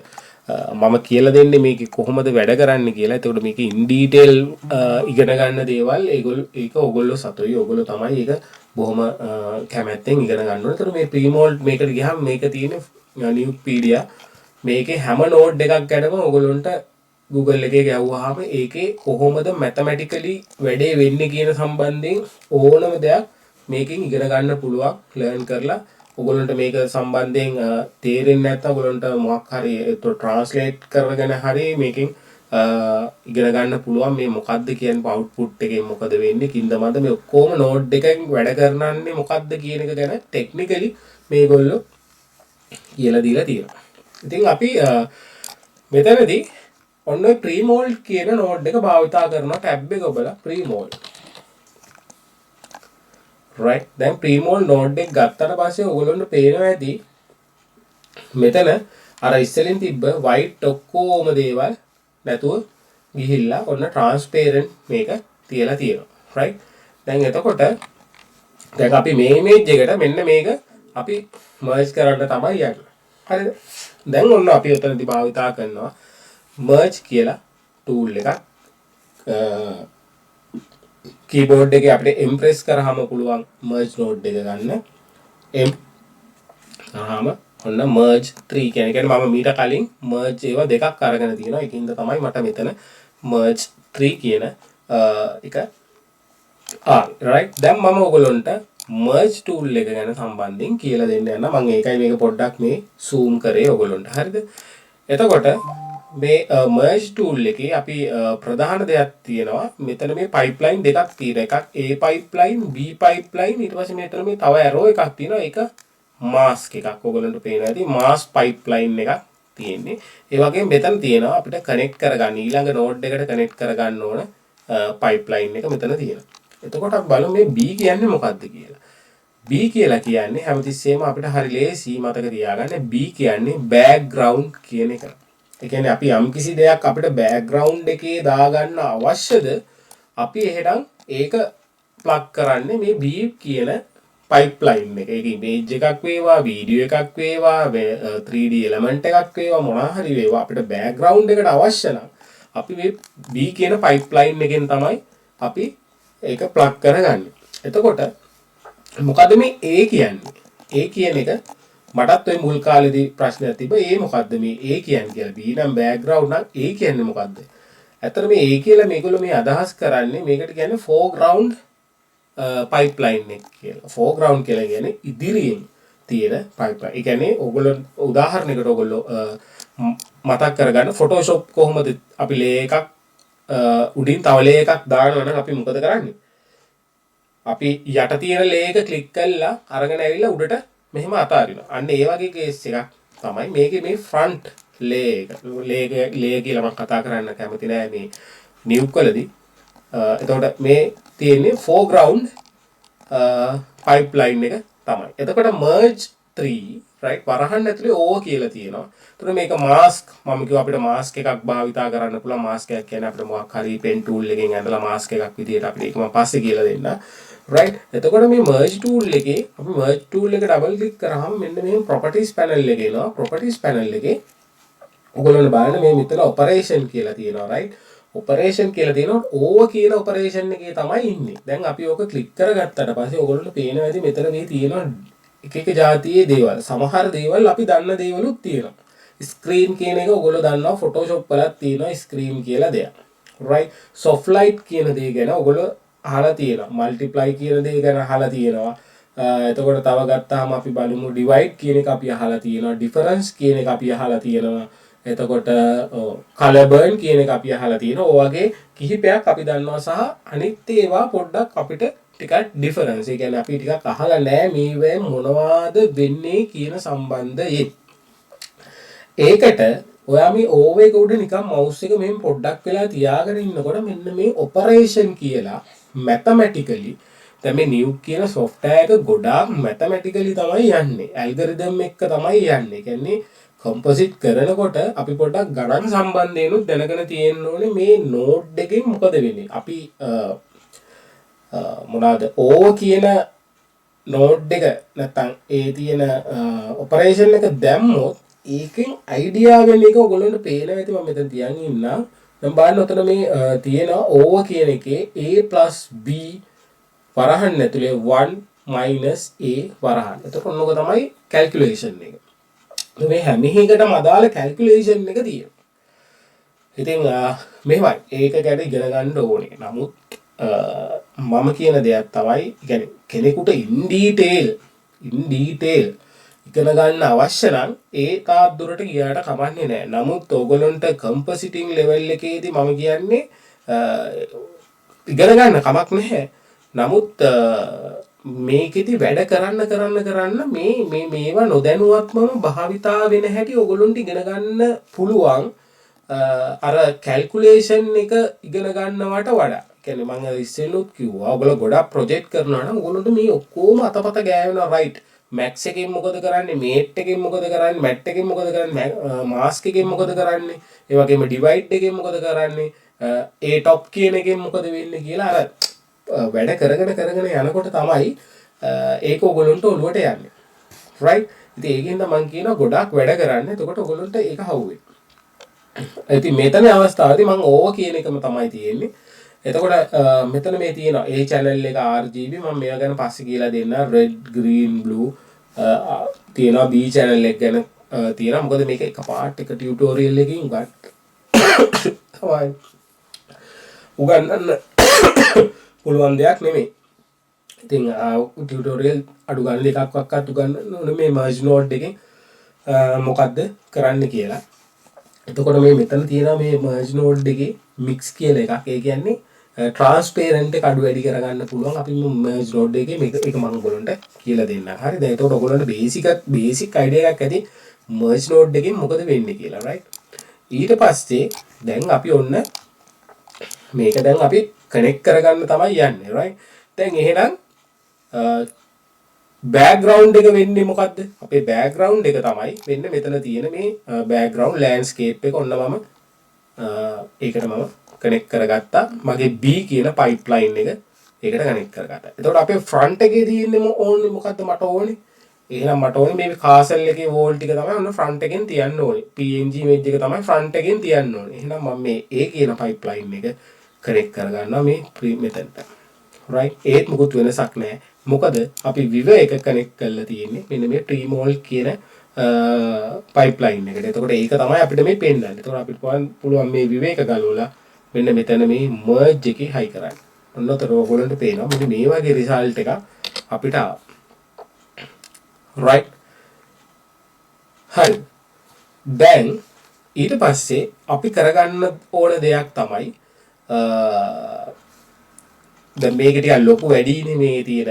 මම කියලා දෙන්නේ මේක කොහොමද වැඩ කරන්නේ කියලා. එතකොට මේක ඉන් ඩීටේල් ඉගෙන ගන්න දේවල් ඒක ඔයගොල්ලෝ සතුයි. ඔයගොල්ලෝ තමයි ඒක බොහොම කැමැත්තෙන් ඉගෙන ගන්න ඕනේ. එතකොට මේ ප්‍රීමෝල්ඩ් මේකට ගියාම මේක තියෙන නිව්පීඩියා මේකේ හැම නෝඩ් එකක් ගැනම ඔයගොල්ලන්ට Google එකේ ගැව්වහම ඒකේ කොහොමද මැතමැටිකලි වැඩේ වෙන්නේ කියන සම්බන්ධයෙන් ඕනම දෙයක් මේකෙන් ඉගෙන ගන්න පුළුවන් ලර්න් කරලා. ඔයගොල්ලන්ට මේක සම්බන්ධයෙන් තේරෙන්නේ නැත්නම් ඔයගොල්ලන්ට මොකක් හරි ට්‍රාන්ස්ලේට් කරගෙන හරි මේකෙන් ඉගෙන ගන්න පුළුවන් මේ මොකද්ද කියන්නේ අවුට්පුට් එකෙන් මොකද වෙන්නේ කින්දමද මේ ඔක්කොම නෝඩ් එකෙන් වැඩ කරනන්නේ මොකද්ද කියන එක ගැන ටෙක්නිකලි මේගොල්ලෝ කියලා දීලා තියෙනවා. ඉතින් අපි මෙතනදී ඔන්න ඔය ප්‍රීමෝල්ඩ් කියන නෝඩ් එක භාවිතා කරනවා. ටැබ් එක ඔබලා ප්‍රීමෝල්ඩ් right. දැන් ප්‍රීමෝල්ඩ් නෝඩ් එක ගත්තට පස්සේ ඔයගොල්ලන්ට පේනවා ඇති මෙතන අර ඉස්සෙලින් තිබ්බ white ඔක්කොම දේවල් නැතුව ගිහිල්ලා ඔන්න ට්‍රාන්ස්පේරන්ට් මේක තියලා තියෙනවා right. දැන් එතකොට දැන් අපි මේ ඉමේජ් එකට මෙන්න මේක අපි මර්ජ් කරන්න තමයි යන්නේ. හරිද? දැන් ඔන්න අපි උතනදී භාවිතා කරනවා merge කියලා tool එකක්. keyboard එකේ අපිට impress කරාම පුළුවන් merge node එක ගන්න. m කරාම ඔන්න merge 3 කියන්නේ මම මීට කලින් merge ඒවා දෙකක් අරගෙන තියෙනවා. ඒකින්ද තමයි මට මෙතන merge 3 කියන එක right. දැන් මම ඔයගොල්ලන්ට merge tool එක ගැන සම්බන්ධයෙන් කියලා දෙන්න යනවා. මම ඒකයි මේක පොඩ්ඩක් මේ zoom කරේ ඔයගොල්ලන්ට. හරිද? එතකොට මේ merge tool එකේ අපි ප්‍රධාන දෙයක් තියෙනවා. මෙතන මේ pipeline දෙකක් තියෙනවා. එකක් A pipeline B pipeline ඊට පස්සේ මෙතන මේ තව arrow එකක් තියෙනවා. ඒක mask එකක්. ඔයගොල්ලන්ට පේනවා ඇති mask pipeline එකක් තියෙන්නේ. ඒ වගේම මෙතන තියෙනවා අපිට connect කරගන්න ඊළඟ node එකට connect කරගන්න ඕන pipeline එක මෙතන තියෙනවා. එතකොට අපි බලමු මේ B කියන්නේ මොකක්ද කියලා. B කියලා කියන්නේ හැමතිස්සෙම අපිට හරි ලේසි මතක තියාගන්න. B කියන්නේ background කියන එක. ඒ කියන්නේ අපි යම්කිසි දෙයක් අපිට background එකේ දාගන්න අවශ්‍යද අපි එහෙනම් ඒක plug කරන්නේ මේ B කියන pipeline එක. ඒක image එකක් වේවා, video එකක් වේවා, 3D element එකක් වේවා, මොනවා හරි වේවා අපිට background එකට අවශ්‍ය නම් අපි මේ B කියන pipeline එකෙන් තමයි අපි ඒක plug කරගන්නේ. එතකොට මොකද මේ A කියන්නේ? A කියන එක මටත් ඔය මුල් කාලේදී ප්‍රශ්නයක් තිබ්බා. A මොකද්ද මේ A කියන්නේ කියලා. B නම් background නම් A කියන්නේ මොකද්ද? ඇත්තට මේ A කියලා මේගොල්ලෝ මේ අදහස් කරන්නේ මේකට කියන්නේ foreground pipeline එක කියලා. foreground කියලා කියන්නේ ඉදිරියෙන් තියෙන pipeline. ඒ කියන්නේ ඔයගොල්ලෝ උදාහරණයකට ඔයගොල්ලෝ මතක් කරගන්න Photoshop කොහොමද අපි layer එකක් උඩින් තව layer එකක් දානවා නම් අපි මොකද කරන්නේ? අපි යට තියෙන layer එක ක්ලික් කරලා අරගෙන ඇවිල්ලා උඩට මෙහෙම අතාරිනවා. අන්න ඒ වගේ කේස් එකක් තමයි මේකේ මේ front ලේ කියලා මම කතා කරන්න කැමති නෑ මේ නිව් වලදී. එතකොට මේ තියෙන්නේ foreground pipeline එක තමයි. එතකොට merge 3 right වරහන් ඇතුලේ ඕව කියලා තියෙනවා. එතකොට මේක mask මම කිව්වා අපිට mask එකක් භාවිතා කරන්න පුළුවන්. mask එකක් කියන්නේ අපිට මොකක් හරි pen tool එකෙන් ඇඳලා mask එකක් විදියට අපිට ඒක මම පස්සේ කියලා දෙන්න. right එතකොට මේ merge tool එකේ අපි merge tool එක double click කරාම මෙන්න මේ properties panel එකේ එනවා. properties panel එකේ ඔයගොල්ලෝ බලන්න මේ මෙතන operation කියලා තියෙනවා right ඔපරේෂන් කියලා තියෙනවා ඕව කියන ඔපරේෂන් එකේ තමයි ඉන්නේ. දැන් අපි ඕක ක්ලික් කරගත්තට පස්සේ ඔයගොල්ලන්ට පේනවා ඇති මෙතන මේ තියෙනවා එක එක જાතියේ දේවල්. සමහර දේවල් අපි දන්න දේවලුත් තියෙනවා. ස්ක්‍රීන් කියන එක ඔයගොල්ලෝ දන්නවා Photoshop වලත් තියෙනවා ස්ක්‍රීන් කියලා දෙයක්. right soft light කියන දේ ගැන ඔයගොල්ලෝ අහලා තියෙනවා. multiply කියන දේ ගැන අහලා තියෙනවා. එතකොට තව ගත්තාම අපි බලමු divide කියන එක අපි අහලා තියෙනවා. difference කියන එක අපි අහලා තියෙනවා. එතකොට color burn කියන එක අපි අහලා තියෙනවා. ඔය වගේ කිහිපයක් අපි දන්නවා සහ අනිත් ඒවා පොඩ්ඩක් අපිට ටිකක් ඩිෆරන්ස්. ඒ කියන්නේ අපි ටිකක් අහලා නැහැ මේවෙන් මොනවාද වෙන්නේ කියන සම්බන්ධයෙන්. ඒකට ඔයා මේ ඕව එක උඩ නිකන් mouse එක මෙහෙම පොඩ්ඩක් වෙලා තියාගෙන ඉන්නකොට මෙන්න මේ operation කියලා mathematically දැන් මේ new කියන software එක ගොඩාක් mathematically තමයි යන්නේ. algorithm එක තමයි යන්නේ. ඒ කියන්නේ composite කරනකොට අපි පොඩ්ඩක් ගණන් සම්බන්ධයෙන්ුත් දැනගෙන තියෙන්න ඕනේ මේ node එකෙන් මොකද වෙන්නේ. අපි මොනවාද ඕව කියන node එක නැත්නම් ඒ තියෙන operation එක දැම්මොත් ඒකෙන් idea වෙන එක ඔයගොල්ලන්ට පේනවා ඇති. මම මෙතන තියන් ඉන්නම්. දැන් බලන්න ඔතන මේ තියෙන ඕව කියන එකේ a + b වරහන් ඇතුලේ 1 - a වරහන්. එතකොට ඔන්නෝක තමයි calculation එක. මේ හැම එකකටම අදාළ කැල්කියුලේෂන් එක තියෙනවා. ඉතින් මෙහෙමයි ඒක ගැන ඉගෙන ගන්න ඕනේ. නමුත් මම කියන දෙයක් තමයි يعني කෙනෙකුට in detail ඉගෙන ගන්න අවශ්‍ය නම් ඒ තාක් දුරට ගියාට කමන්නේ නැහැ. නමුත් ඕගොල්ලන්ට compositing level එකේදී මම කියන්නේ ඉගෙන ගන්න කමක් නැහැ. නමුත් මේකෙදි වැඩ කරන්න මේවා නොදැනුවත්වම භාවිතා වෙන හැටි ඔයගොල්ලන්ට ඉගෙන ගන්න පුළුවන්. අර කැල්කියුලේෂන් එක ඉගෙන ගන්නවට වඩා. කියන්නේ මම ඉස්සෙල්ලොත් කිව්වා ඔයගොල්ලෝ ගොඩක් ප්‍රොජෙක්ට් කරනවා නම් ඔයගොල්ලන්ට මේ ඔක්කොම අතපත ගෑවෙනවා right. max එකෙන් මොකද කරන්නේ, mate එකෙන් මොකද කරන්නේ, mat එකෙන් මොකද කරන්නේ, mask එකෙන් මොකද කරන්නේ, ඒ වගේම divide එකෙන් මොකද කරන්නේ, a top කියන එකෙන් මොකද වෙන්නේ කියලා අර වැඩ කරගෙන යනකොට තමයි ඒක ඔයගොල්ලන්ට ඔළුවට යන්නේ. right. ඉතින් ඒකෙන්ද මම කියනවා ගොඩක් වැඩ කරන්න. එතකොට ඔයගොල්ලන්ට ඒක හවුවේ. ඉතින් මෙතන අවස්ථාවේදී මම ඕව කියන එකම තමයි තියෙන්නේ. එතකොට මෙතන මේ තියෙනවා A channel එක RGB මම මේවා ගැන පස්සේ කියලා දෙන්න. red green blue තියෙනවා. B channel එක ගැන තියෙනවා. මොකද මේක එකපාරට එක ටියුටෝරියල් එකකින් උගන්වන්න පුළුවන් දෙයක් නෙමෙයි. ඉතින් ටියුටෝරියල් අඩු ගන්න එකක්වත් උගන්වන්න ඕනේ මේ merge node එකෙන් මොකද්ද කරන්න කියලා. එතකොට මේ මෙතන තියෙනවා මේ merge node එකේ mix කියලා එකක්. ඒ කියන්නේ transparent එක අඩු වැඩි කරගන්න පුළුවන්. අපි merge node එකේ මේක මම ඔයගොල්ලන්ට කියලා දෙන්නම්. හරිද? එතකොට ඔයගොල්ලන්ට basic idea එකක් ඇති merge node එකෙන් මොකද වෙන්නේ කියලා. right. ඊට පස්සේ දැන් අපි ඔන්න මේක දැන් අපි connect කරගන්න තමයි යන්නේ. right. දැන් එහෙනම් background එක වෙන්නේ මොකද්ද? අපේ background එක තමයි වෙන්නේ මෙතන තියෙන මේ background landscape එක. ඔන්න මම ඒකට මම connect කරගත්තා. මගේ B කියන pipeline එක ඒකට connect කරගත්තා. එතකොට අපේ front එකේ තියෙන්නේ ඕනේ මොකද්ද මට ඕනේ? එහෙනම් මට ඕනේ මේ castle එකේ wall ටික තමයි ඔන්න front එකෙන් තියන්න ඕනේ. PNG image එක තමයි front එකෙන් තියන්න ඕනේ. එහෙනම් මම මේ A කියන pipeline එක connect කරගන්නවා මේ මෙතනට. right. ඒත් මොකුත් වෙනසක් නැහැ. මොකද අපි viv එක connect කරලා තියෙන්නේ මෙන්න මේ tremol කියන pipeline එකට. එතකොට ඒක තමයි අපිට මේ පෙන්නන්නේ. එතකොට අපිට පුළුවන් මේ viv එක ගලවලා මෙන්න මෙතන මේ merge එකේ high කරන්න. ඔන්නතර ඔයගොල්ලන්ට පේනවා මෙන්න මේ වගේ result එකක් අපිට ආවා. right. හරි. දැන් ඊට පස්සේ අපි කරගන්න ඕන දෙයක් තමයි දැන් මේක ටිකක් ලොකු වැඩිනේ මේ තියෙන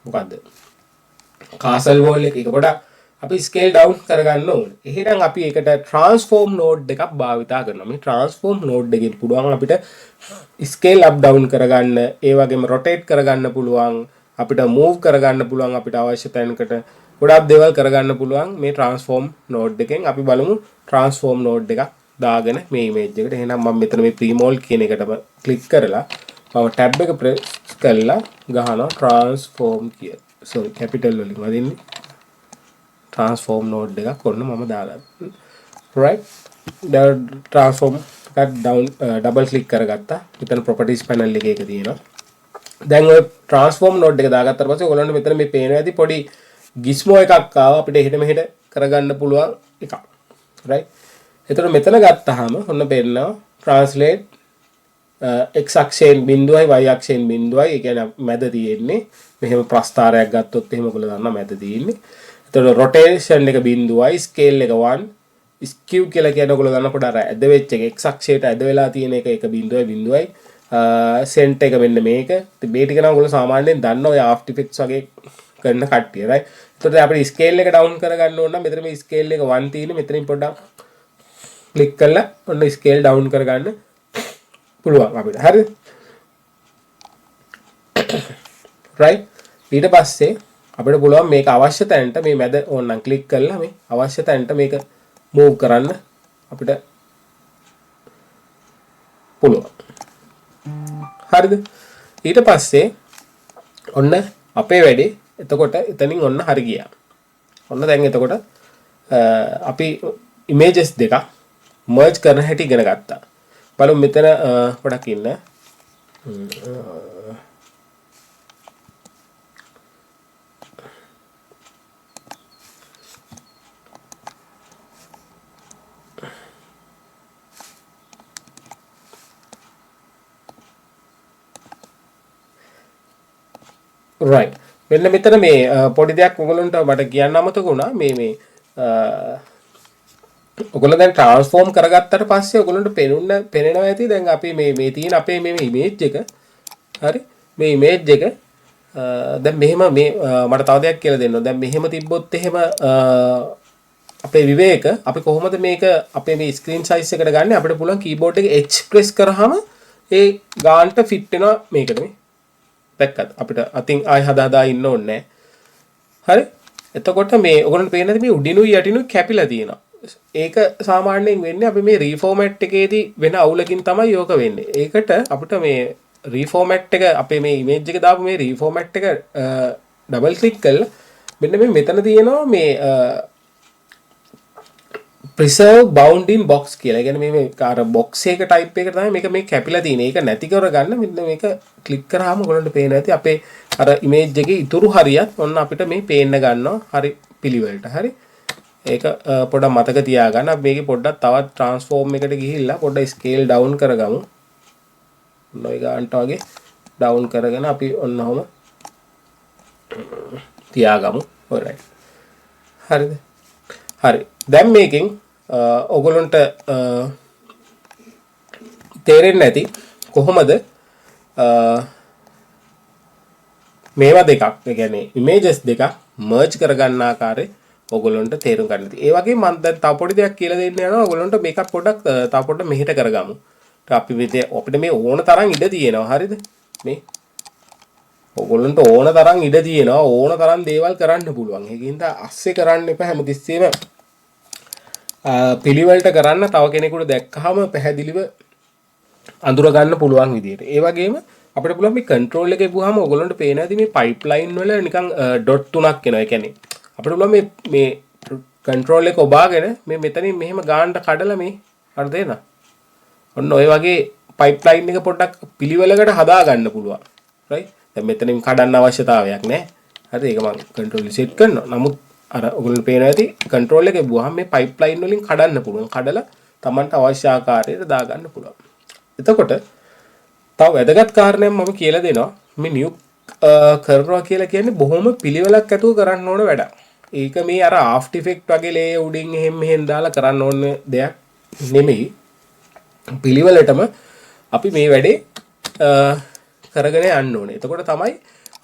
මොකද්ද castle wall එක. ඒක පොඩක් අපි ස්කේල් ඩවුන් කරගන්න ඕනේ. එහෙනම් අපි ඒකට ට්‍රාන්ස්ෆෝම් නෝඩ් එකක් භාවිතා කරනවා. මේ ට්‍රාන්ස්ෆෝම් නෝඩ් එකෙන් පුළුවන් අපිට ස්කේල් අප් ඩවුන් කරගන්න, ඒ වගේම රොටේට් කරගන්න පුළුවන්, අපිට මූව් කරගන්න පුළුවන් අපිට අවශ්‍ය තැනකට ගොඩක් දේවල් කරගන්න පුළුවන් මේ ට්‍රාන්ස්ෆෝම් නෝඩ් එකෙන්. අපි බලමු ට්‍රාන්ස්ෆෝම් නෝඩ් එකක් දාගෙන මේ ඉමේජ් එකට. එහෙනම් මම මෙතන මේ ප්‍රීමෝල් කියන එකටම ක්ලික් කරලා මම ටැබ් එක ප්‍රෙස් කරලා ගහනවා ට්‍රාන්ස්ෆෝම් කියලා. සෝරි කැපිටල් වලින් වදින්නේ. ට්‍රාන්ස්ෆෝම් නෝඩ් එකක් ඔන්න මම දාලා. right ට්‍රාන්ස්ෆෝම් එකක් ඩබල් ක්ලික් කරගත්තා. මෙතන ප්‍රොපර්ටිස් පැනල් එකේ එක තියෙනවා. දැන් ඔය ට්‍රාන්ස්ෆෝම් නෝඩ් එක දාගත්තාට පස්සේ ඔයගොල්ලන්ට මෙතන මේ පේනවා ඇති පොඩි ගිස්මෝ එකක් ආවා අපිට එහෙට මෙහෙට කරගන්න පුළුවන් එකක්. right එතකොට මෙතන ගත්තාම ඔන්න පේනවා translate x අක්ෂයෙන් 0යි y අක්ෂයෙන් 0යි. ඒ කියන්නේ මැද තියෙන්නේ. මෙහෙම ප්‍රස්ථාරයක් ගත්තොත් එහෙම ඔයගොල්ලෝ දන්නා මැද තියෙන්නේ. එතකොට rotation එක 0යි, scale එක 1, skew කියලා කියන්නේ ඔයගොල්ලෝ දන්න පොඩ අර ඇද වෙච්ච එක x අක්ෂයට ඇද වෙලා තියෙන එක 0යි. cent එක මෙන්න මේක. ඉතින් මේ ටික නම් ඔයගොල්ලෝ සාමාන්‍යයෙන් දන්න ඔය After Effects වගේ කරන කට්ටිය right. එතකොට අපිට scale එක down කරගන්න ඕන නම් මෙතන මේ scale එක 1 තියෙන්නේ. මෙතනින් පොඩ්ඩක් ක්ලික් කරලා ඔන්න scale down කරගන්න පුළුවන් අපිට. හරිද? right ඊට පස්සේ අපිට පුළුවන් මේක අවශ්‍ය තැනට මේ මැද ඕනනම් ක්ලික් කරලා මේ අවශ්‍ය තැනට මේක move කරන්න අපිට පුළුවන්. හරිද? ඊට පස්සේ ඔන්න අපේ වැඩේ එතකොට එතනින් ඔන්න හරි ගියා. ඔන්න දැන් එතකොට අපි images දෙකක් merge කරන හැටි ඉගෙන ගත්තා. බලමු මෙතන පොඩක් ඉන්න. right මෙන්න මෙතන මේ පොඩි දෙයක් ඔයගොල්ලන්ට මට කියන්න අමතක වුණා මේ ඔයගොල්ලෝ දැන් ට්‍රාන්ස්ෆෝම් කරගත්තට පස්සේ ඔයගොල්ලන්ට පේනවා ඇති දැන් අපි මේ තියෙන අපේ මේ ඉමේජ් එක හරි මේ ඉමේජ් එක දැන් මෙහෙම මේ මට තව දෙයක් කියලා දෙන්න. දැන් මෙහෙම තිබ්බොත් එහෙම අපේ විවේක අපි කොහොමද මේක අපේ මේ ස්ක්‍රීන් සයිස් එකට ගන්න අපිට පුළුවන් කීබෝඩ් එකේ H ප්‍රෙස් කරාම ඒ ගානට ෆිට වෙනවා මේකට මේ දැක්කද අපිට අතින් ආය හදා ඉන්න ඕනේ නැහැ. හරි එතකොට මේ ඔයගොල්ලන්ට පේනද මේ උඩිනුයි යටිනුයි කැපිලා තියෙනවා. ඒක සාමාන්‍යයෙන් වෙන්නේ අපි මේ රීෆෝමැට් එකේදී වෙන අවුලකින් තමයි යෝක වෙන්නේ. ඒකට අපිට මේ රීෆෝමැට් එක අපේ මේ ඉමේජ් එක දාපු මේ රීෆෝමැට් එක ඩබල් ක්ලික් කරලා මෙන්න මේ මෙතන තියෙනවා මේ preserve bounding box කියලා. ඒ කියන්නේ මේ අර box එක type එක තමයි මේක මේ කැපිලා තියෙන්නේ. ඒක නැති කරගන්න මෙන්න මේක ක්ලික් කරාම ඔයගොල්ලන්ට පේනවා ඇති අපේ අර ඉමේජ් එකේ ඉතුරු හරියත් ඔන්න අපිට මේ පේන්න ගන්නවා. හරි පිළිවෙලට. හරි. ඒක පොඩ්ඩක් මතක තියාගන්න. අපි මේකේ පොඩ්ඩක් තවත් ට්‍රාන්ස්ෆෝම් එකට ගිහිල්ලා පොඩ්ඩක් ස්කේල් ඩවුන් කරගමු. ඔන්න ඔය ගන්නට වගේ ඩවුන් කරගෙන අපි ඔන්න ඔහම තියාගමු. alright. හරිද? හරි. දැන් මේකෙන් ඔයගොල්ලන්ට තේරෙන්නේ නැති කොහොමද මේවා දෙකක් ඒ කියන්නේ images දෙකක් merge කරගන්න ආකාරය ඔයගොල්ලන්ට තේරුම් ගන්න තියෙයි. ඒ වගේම මම දැන් තව පොඩි දෙයක් කියලා දෙන්න යනවා ඔයගොල්ලන්ට මේකක් පොඩ්ඩක් තව පොඩ්ඩක් මෙහෙට කරගමු. අපි අපිට මේ ඕන තරම් ඉඩ තියෙනවා. හරිද? මේ ඔයගොල්ලන්ට ඕන තරම් ඉඩ තියෙනවා. ඕන තරම් දේවල් කරන්න පුළුවන්. ඒකින්ද අස්සේ කරන්න එපා හැමතිස්සෙම පිළිවෙලට කරන්න තව කෙනෙකුට දැක්කහම පැහැදිලිව අඳුර ගන්න පුළුවන් විදියට. ඒ වගේම අපිට පුළුවන් මේ control එකේ පුවාම ඔයගොල්ලන්ට පේන ඇති මේ pipeline වල නිකන් dot තුනක් එනවා. ඒ කියන්නේ අපිට පුළුවන් මේ control එක ඔබාගෙන මේ මෙතනින් මෙහෙම ගානට කඩලා මේ හරිද එනවා. ඔන්න ඔය වගේ pipeline එක පොඩ්ඩක් පිළිවෙලකට හදා ගන්න පුළුවන්. right? දැන් මෙතනින් කඩන්න අවශ්‍යතාවයක් නැහැ. හරිද? ඒක මම control set කරනවා. නමුත් අර ඔයගොල්ලෝ පේනවා ඇති control එකේ බුවාම මේ pipeline වලින් කඩන්න පුළුවන්. කඩලා Tamanට අවශ්‍ය ආකාරයට දා ගන්න පුළුවන්. එතකොට තව වැදගත් කාරණයක් මම කියලා දෙනවා. මේ new කරනවා කියලා කියන්නේ බොහොම පිළිවෙලක් ඇතුව කරන්න ඕන වැඩක්. ඒක මේ අර After Effects වගේ ලේ උඩින් එහෙම මෙහෙන් දාලා කරන්න ඕන දෙයක් නෙමෙයි. පිළිවෙලටම අපි මේ වැඩේ කරගෙන යන්න ඕනේ. එතකොට තමයි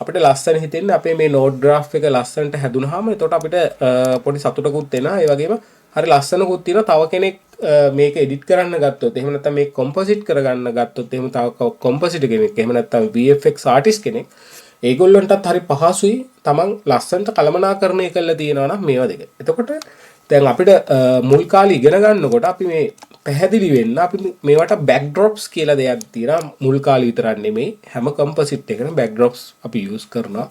අපිට ලස්සන හිතෙන්නේ අපේ මේ නෝඩ් ග්‍රාෆ් එක ලස්සනට හැදුනහම එතකොට අපිට පොඩි සතුටකුත් එනවා. ඒ වගේම හරි ලස්සනකුත් තියෙනවා. තව කෙනෙක් මේක එඩිට් කරන්න ගත්තොත් එහෙම නැත්නම් මේක කොම්පොසිට් කරගන්න ගත්තොත් එහෙම තව කොම්පොසිටර් කෙනෙක් එහෙම නැත්නම් VFX ආටිස්ට් කෙනෙක් ඒගොල්ලන්ටත් හරි පහසුයි තමන් ලස්සනට කළමනාකරණය කරලා තියෙනවා නම් මේවා දෙක. එතකොට දැන් අපිට මුල් කාලේ ඉගෙන ගන්නකොට අපි මේ පැහැදිලි වෙන්න අපි මේවට බෑක්ඩ්‍රොප්ස් කියලා දෙයක් තියෙනවා. මුල් කාලේ විතරක් නෙමෙයි හැම කම්පොසිට් එකකම බෑක්ඩ්‍රොප්ස් අපි යූස් කරනවා.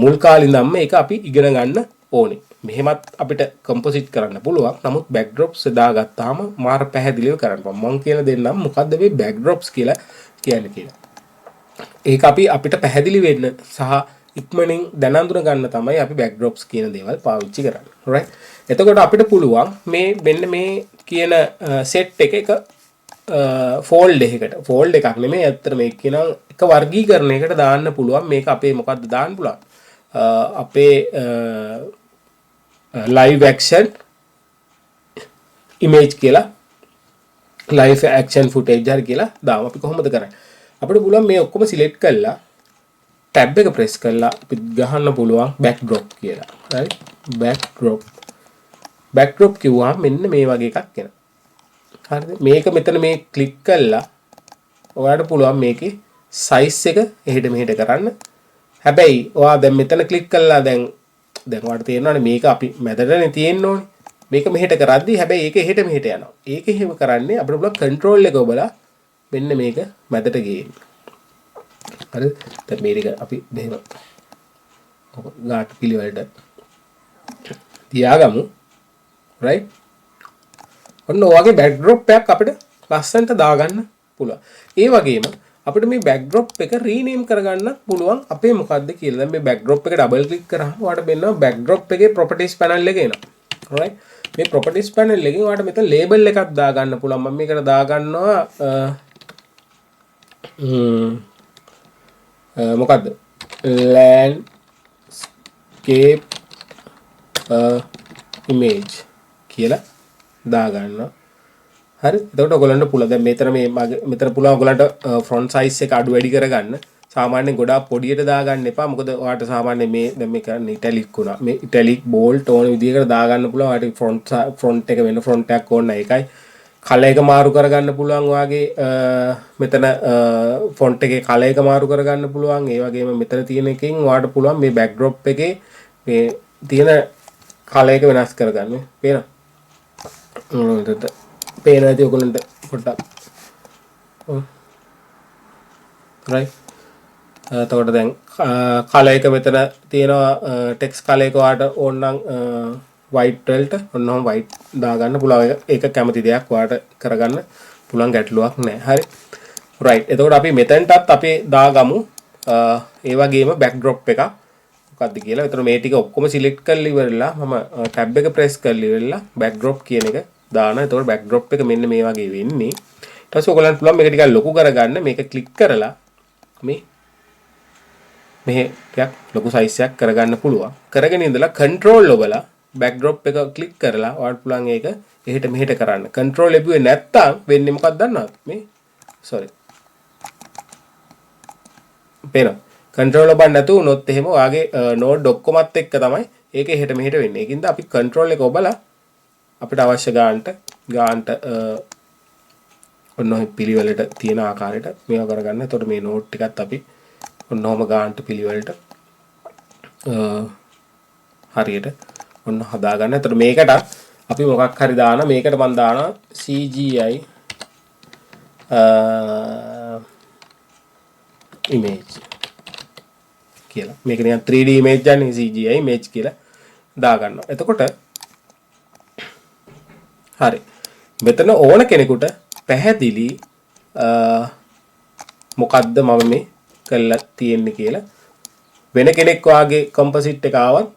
මුල් කාලේ ඉඳන්ම මේක අපි ඉගෙන ගන්න ඕනේ. මෙහෙමත් අපිට කම්පොසිට් කරන්න පුළුවන්. නමුත් බෑක්ඩ්‍රොප්ස් දාගත්තාම මාර පැහැදිලිව කරන්න පුළුවන්. මම කියලා දෙන්නම් මොකද්ද මේ බෑක්ඩ්‍රොප්ස් කියලා කියන්නේ කියලා. ඒක අපිට පැහැදිලි වෙන්න සහ ඉක්මනින් දැන අඳුන ගන්න තමයි අපි බෑක්ඩ්‍රොප්ස් කියන දේවල් පාවිච්චි කරන්නේ. right? එතකොට අපිට පුළුවන් මේ මෙන්න මේ කියන සෙට් එක ෆෝල්ඩ් එකකට ෆෝල්ඩ් එකක් නෙමෙයි ඇත්තට මේක කියන එක වර්ගීකරණයකට දාන්න පුළුවන්. මේක අපේ මොකද්ද දාන්න පුළුවන්? අපේ live action image කියලා live action footage හරි කියලා දාමු. අපි කොහොමද කරන්නේ? අපිට පුළුවන් මේ ඔක්කොම සිලෙක්ට් කරලා ටැබ් එක ප්‍රෙස් කරලා අපි ගහන්න පුළුවන් backdrop කියලා. හරි? backdrop කිව්වහම මෙන්න මේ වගේ එකක් එනවා. හරිද? මේක මෙතන මේ ක්ලික් කරලා ඔයාලට පුළුවන් මේකේ size එක එහෙට මෙහෙට කරන්න. හැබැයි ඔයා දැන් මෙතන ක්ලික් කරලා දැන් ඔයාලට තේරෙනවනේ මේක අපි මැදටනේ තියෙන්න ඕනේ. මේක මෙහෙට කරද්දි හැබැයි ඒක එහෙට මෙහෙට යනවා. ඒක එහෙම කරන්නේ අපිට පුළුවන් control එක ඔබලා මෙන්න මේක මැදට ගේන්න. හරිද? දැන් මේක අපි මෙහෙම ගාට පිළිවෙලට තියාගමු. right? ඔන්න ඔයගේ backdrop එකක් අපිට ලස්සනට දාගන්න පුළුවන්. ඒ වගේම අපිට මේ backdrop එක rename කරගන්න පුළුවන්. අපේ මොකද්ද කියලා. දැන් මේ backdrop එක double click කරාම ඔයාලට වෙනවා backdrop එකේ properties panel එක එනවා. right? මේ properties panel එකෙන් ඔයාලට මෙතන label එකක් දාගන්න පුළුවන්. මම මේකට දාගන්නවා මොකද්ද? landscape image කියලා දාගන්නවා. හරි? එතකොට ඔයගොල්ලන්ට පුළුවන් දැන් මෙතන මෙතන පුළුවන් ඔයගොල්ලන්ට front size එක අඩු වැඩි කරගන්න. සාමාන්‍යයෙන් ගොඩාක් පොඩියට දාගන්න එපා. මොකද ඔයාලට සාමාන්‍යයෙන් මේ දැන් මේ කරන්නේ italic වුණා. මේ italic bold ඕන විදිහකට දාගන්න පුළුවන්. ඔයාලට front එක වෙන front එකක් ඕන නැහැ. ඒකයි කලර් එක මාරු කරගන්න පුළුවන්. ඔයාගේ මෙතන font එකේ කලර් එක මාරු කරගන්න පුළුවන්. ඒ වගේම මෙතන තියෙන එකෙන් ඔයාලට පුළුවන් මේ backdrop එකේ මේ තියෙන කලර් එක වෙනස් කරගන්න. පේනවද? පේන ඇති ඔයගොල්ලන්ට පොඩ්ඩක්. right? එතකොට දැන් කලර් එක මෙතන තියෙනවා ටෙක්ස්ට් කලර් එක ඔයාලට ඕන නම් white වලට ඔන්නෝම white දාගන්න පුළුවන්. ඒක කැමති දෙයක් ඔයාලට කරගන්න පුළුවන් ගැටලුවක් නැහැ. හරි? right. එතකොට අපි මෙතනටත් අපි දාගමු ඒ වගේම backdrop එකක් මොකක්ද කියලා. එතන මේ ටික ඔක්කොම select කරලා ඉවරලා මම tab එක press කරලා ඉවරලා backdrop කියන එක දානවා. එතකොට backdrop එක මෙන්න මේ වගේ වෙන්නේ. ඊට පස්සේ ඔයගලන්ට පුළුවන් මේක ටිකක් ලොකු කරගන්න. මේක click කරලා මේ ටිකක් ලොකු size එකක් කරගන්න පුළුවන්. කරගෙන ඉඳලා control ඔබලා backdrop එක click කරලා ඔයාලට පුළුවන් ඒක එහෙට මෙහෙට කරන්න. control ලැබුවේ නැත්තම් වෙන්නේ මොකක්ද දන්නවද? මේ sorry. පේනවා. control ඔබන්න නැතුව උනොත් එහෙම ඔයාගේ node ඔක්කොමත් එක්ක තමයි ඒක එහෙට මෙහෙට වෙන්නේ. ඒකින්ද අපි control එක ඔබලා අපිට අවශ්‍ය ගානට ඔන්න ඔය පිළිවෙලට තියෙන ආකාරයට මේවා කරගන්න. එතකොට මේ node ටිකත් අපි ඔන්නෝම ගානට පිළිවෙලට හරියට ඔන්න හදාගන්න. එතකොට මේකට අපි මොකක් හරි දාන මේකට මම දානවා CGI image කියලා. මේක නිකන් 3D image යන්නේ CGI image කියලා දාගන්නවා. එතකොට හරි. මෙතන ඕන කෙනෙකුට පැහැදිලි මොකද්ද මම මේ කරලා තියෙන්නේ කියලා වෙන කෙනෙක් වාගේ composite එක ආවත්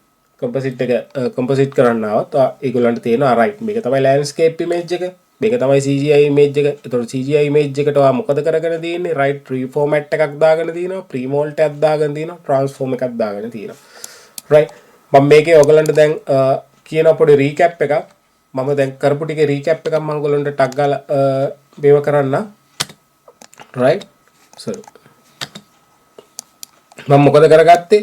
composite කරන්න ආවත් ඒගොල්ලන්ට තේරෙනවා right මේක තමයි landscape image එක මේක තමයි CGI image එක. එතකොට CGI image එකට ඔයා මොකද කරගෙන තියෙන්නේ? right reformat එකක් දාගෙන තියෙනවා, premold එකක් දාගෙන තියෙනවා, transform එකක් දාගෙන තියෙනවා. right මම මේකේ ඔයගොල්ලන්ට දැන් කියන පොඩි recap එකක් මම දැන් කරපු ටිකේ recap එකක් මම ඔයගොල්ලන්ට ටක් ගාලා මේව කරන්න. right sorry මම මොකද කරගත්තේ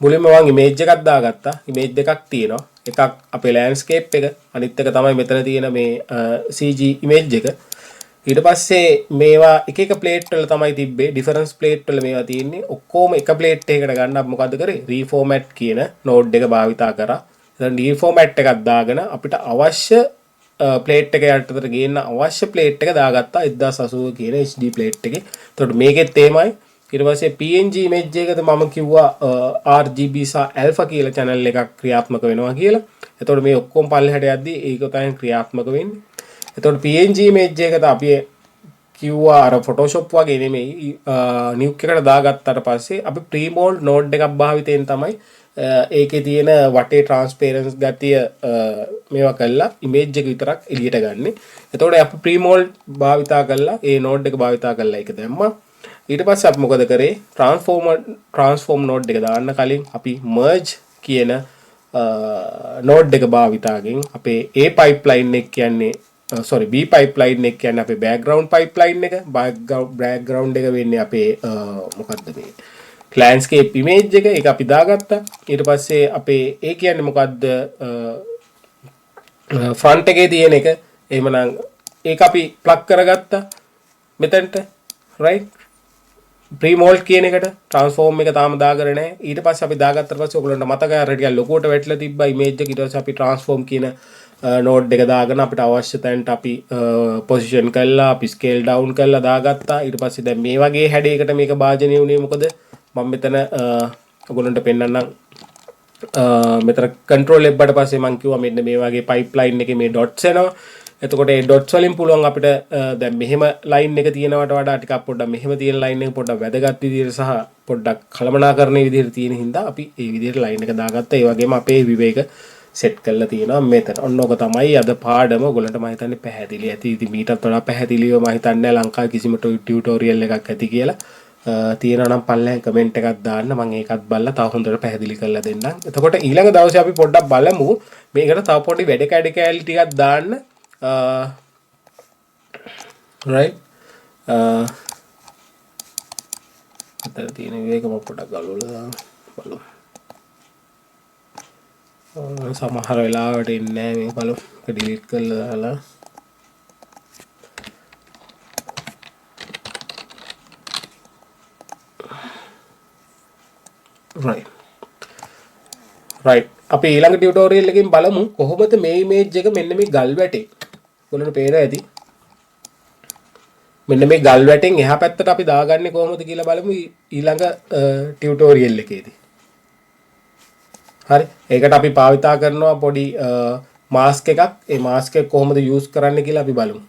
මුලින්ම මම ඉමේජ් එකක් දාගත්තා. ඉමේජ් දෙකක් තියෙනවා. එකක් අපේ ලෑන්ඩ්ස්කේප් එක, අනිත් එක තමයි මෙතන තියෙන මේ CG ඉමේජ් එක. ඊට පස්සේ මේවා එක එක ප්ලේට් වල තමයි තිබ්බේ. ඩිෆරන්ස් ප්ලේට් වල මේවා තියෙන්නේ. ඔක්කොම එක ප්ලේට් එකකට ගන්න අපි මොකද කරේ? රීෆෝමැට් කියන නෝඩ් එක භාවිතා කරා. එතන රීෆෝමැට් එකක් දාගෙන අපිට අවශ්‍ය ප්ලේට් එක යටතට ගේන්න අවශ්‍ය ප්ලේට් එක දාගත්තා 1080 කියන HD ප්ලේට් එකේ. එතකොට මේකෙත් තේමයි. ඊට පස්සේ PNG image එකද මම කිව්වා RGB සහ alpha කියලා channel එකක් ක්‍රියාත්මක වෙනවා කියලා. එතකොට මේ ඔක්කොම පල්ලෙහාට යද්දි ඒක තමයි ක්‍රියාත්මක වෙන්නේ. එතකොට PNG image එකද අපි කිව්වා අර Photoshop වගේ නෙමෙයි nuke එකට දාගත්තාට පස්සේ අපි pre-mold node එකක් භාවිතයෙන් තමයි ඒකේ තියෙන වටේ transparency ගතිය මේවා කළා image එක විතරක් එළියට ගන්නෙ. එතකොට අපි pre-mold භාවිතා කළා ඒ node එක භාවිතා කළා ඒක දැම්මා. ඊට පස්සේ අපි මොකද කරේ? transform node එක දාන්න කලින් අපි merge කියන node එක භාවිතාගෙන් අපේ A pipeline එක කියන්නේ B pipeline එක කියන්නේ අපේ background pipeline එක. background එක වෙන්නේ අපේ මොකද්ද මේ landscape image එක. ඒක අපි දාගත්තා. ඊට පස්සේ අපේ ඒ කියන්නේ මොකද්ද front එකේ තියෙන එක. එහෙමනම් ඒක අපි plug කරගත්තා මෙතනට right. pre-mold කියන එකට transform එක තාම දාගන්නේ නැහැ. ඊට පස්සේ අපි දාගත්තට පස්සේ ඔයගොල්ලන්ට මතකයි අර ටිකක් ලොකුවට වැටලා තිබ්බා image එක. ඊට පස්සේ අපි transform කියන node එක දාගෙන අපිට අවශ්‍ය තැනට අපි position කළා, අපි scale down කළා දාගත්තා. ඊට පස්සේ දැන් මේ වගේ හැඩයකට මේක භාජනය වුණේ මොකද? මම මෙතන ඔයගොල්ලන්ට පෙන්නන්නම්. මෙතන control එබ්බට පස්සේ මම කිව්වා මෙන්න මේ වගේ pipeline එකේ මේ dots එනවා. එතකොට ඒ dots වලින් පුළුවන් අපිට දැන් මෙහෙම line එක තියෙනවට වඩා ටිකක් පොඩ්ඩක් මෙහෙම තියෙන line එක පොඩ්ඩක් වැදගත් විදිහට සහ පොඩ්ඩක් කළමනාකරණයේ විදිහට තියෙන හින්දා අපි ඒ විදිහට line එක දාගත්තා. ඒ වගේම අපේ විවේක set කරලා තියෙනවා මෙතන. ඔන්න ඔක තමයි අද පාඩම. ඔයගොල්ලන්ට මම හිතන්නේ පැහැදිලි ඇති. ඉතින් මීටත් වඩා පැහැදිලිව මම හිතන්නේ ලංකාවේ කිසිම ටියුටෝරියල් එකක් ඇති කියලා. තියෙනවා නම් පල්ලෙන් කමෙන්ට් එකක් දාන්න. මම ඒකත් බලලා තව හොඳට පැහැදිලි කරලා දෙන්නම්. එතකොට ඊළඟ දවසේ අපි පොඩ්ඩක් බලමු මේකට තව පොඩි වැඩ කැඩ ටිකක් දාන්න. right අතර තියෙන විවේකම පොඩක් ගලවලා බලමු. සමහර වෙලාවට ඉන්නේ නැහැ මේ බලමු. ඒක delete කරලා දාලා right අපි ඊළඟ ටියුටෝරියල් එකකින් බලමු කොහොමද මේ image එක මෙන්න මේ ගල් වැටේ. ඔයගොල්ලන්ට පේනවා ඇති. මෙන්න මේ ගල් වැටෙන් එහා පැත්තට අපි දාගන්නේ කොහොමද කියලා බලමු ඊළඟ ටියුටෝරියල් එකේදී. හරි. ඒකට අපි භාවිතා කරනවා පොඩි මාස්ක් එකක්. ඒ මාස්ක් එක කොහොමද යූස් කරන්න කියලා අපි බලමු.